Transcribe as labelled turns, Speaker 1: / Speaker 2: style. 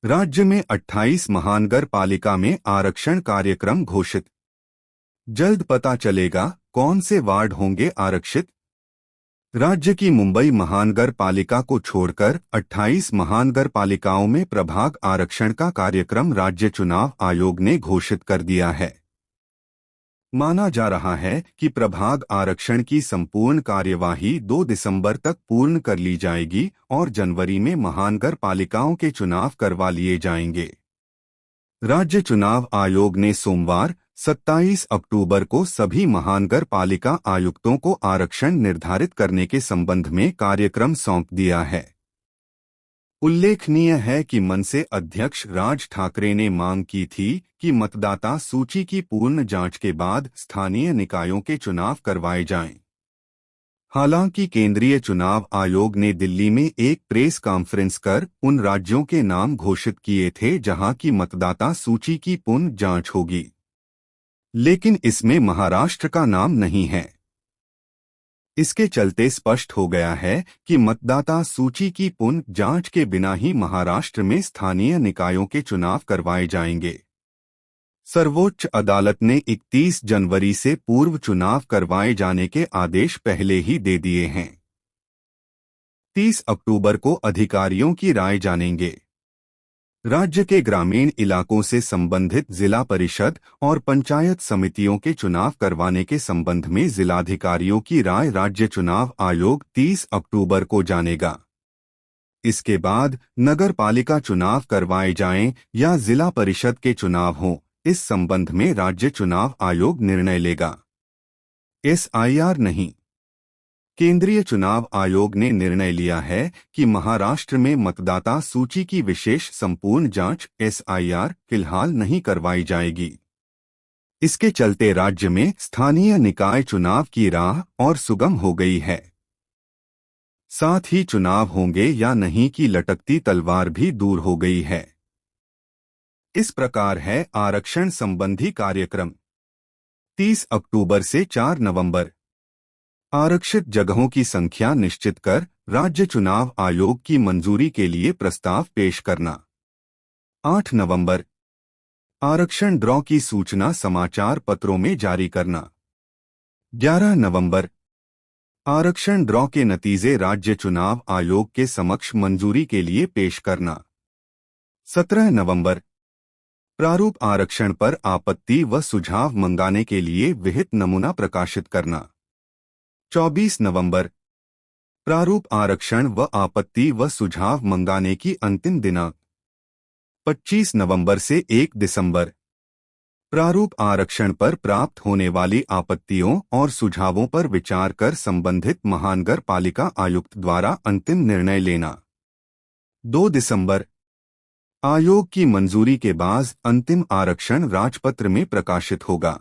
Speaker 1: राज्य में 28 महानगर पालिका में आरक्षण कार्यक्रम घोषित। जल्द पता चलेगा कौन से वार्ड होंगे आरक्षित। राज्य की मुंबई महानगर पालिका को छोड़कर 28 महानगर पालिकाओं में प्रभाग आरक्षण का कार्यक्रम राज्य चुनाव आयोग ने घोषित कर दिया है। माना जा रहा है कि प्रभाग आरक्षण की संपूर्ण कार्यवाही 2 दिसंबर तक पूर्ण कर ली जाएगी और जनवरी में महानगर पालिकाओं के चुनाव करवा लिए जाएंगे। राज्य चुनाव आयोग ने सोमवार 27 अक्टूबर को सभी महानगर पालिका आयुक्तों को आरक्षण निर्धारित करने के संबंध में कार्यक्रम सौंप दिया है। उल्लेखनीय है कि मनसे अध्यक्ष राज ठाकरे ने मांग की थी कि मतदाता सूची की पूर्ण जांच के बाद स्थानीय निकायों के चुनाव करवाए जाएं। हालांकि केंद्रीय चुनाव आयोग ने दिल्ली में एक प्रेस कॉन्फ्रेंस कर उन राज्यों के नाम घोषित किए थे जहां की मतदाता सूची की पूर्ण जांच होगी, लेकिन इसमें महाराष्ट्र का नाम नहीं है। इसके चलते स्पष्ट हो गया है कि मतदाता सूची की पूर्ण जांच के बिना ही महाराष्ट्र में स्थानीय निकायों के चुनाव करवाए जाएंगे। सर्वोच्च अदालत ने 31 जनवरी से पूर्व चुनाव करवाए जाने के आदेश पहले ही दे दिए हैं। 30 अक्टूबर को अधिकारियों की राय जानेंगे। राज्य के ग्रामीण इलाकों से संबंधित जिला परिषद और पंचायत समितियों के चुनाव करवाने के संबंध में जिलाधिकारियों की राय राज्य चुनाव आयोग 30 अक्टूबर को जानेगा। इसके बाद नगर पालिका चुनाव करवाए जाएं या जिला परिषद के चुनाव हों, इस संबंध में राज्य चुनाव आयोग निर्णय लेगा। SIR नहीं। केंद्रीय चुनाव आयोग ने निर्णय लिया है कि महाराष्ट्र में मतदाता सूची की विशेष संपूर्ण जांच SIR फिलहाल नहीं करवाई जाएगी। इसके चलते राज्य में स्थानीय निकाय चुनाव की राह और सुगम हो गई है। साथ ही चुनाव होंगे या नहीं की लटकती तलवार भी दूर हो गई है। इस प्रकार है आरक्षण संबंधी कार्यक्रम। 30 अक्टूबर से 4 नवंबर आरक्षित जगहों की संख्या निश्चित कर राज्य चुनाव आयोग की मंजूरी के लिए प्रस्ताव पेश करना। 8 नवंबर आरक्षण ड्रॉ की सूचना समाचार पत्रों में जारी करना। 11 नवंबर आरक्षण ड्रॉ के नतीजे राज्य चुनाव आयोग के समक्ष मंजूरी के लिए पेश करना। 17 नवंबर प्रारूप आरक्षण पर आपत्ति व सुझाव मंगाने के लिए विहित नमूना प्रकाशित करना। 24 नवंबर प्रारूप आरक्षण व आपत्ति व सुझाव मंगाने की अंतिम दिनांक। 25 नवंबर से 1 दिसंबर प्रारूप आरक्षण पर प्राप्त होने वाली आपत्तियों और सुझावों पर विचार कर संबंधित महानगर पालिका आयुक्त द्वारा अंतिम निर्णय लेना। 2 दिसंबर आयोग की मंजूरी के बाद अंतिम आरक्षण राजपत्र में प्रकाशित होगा।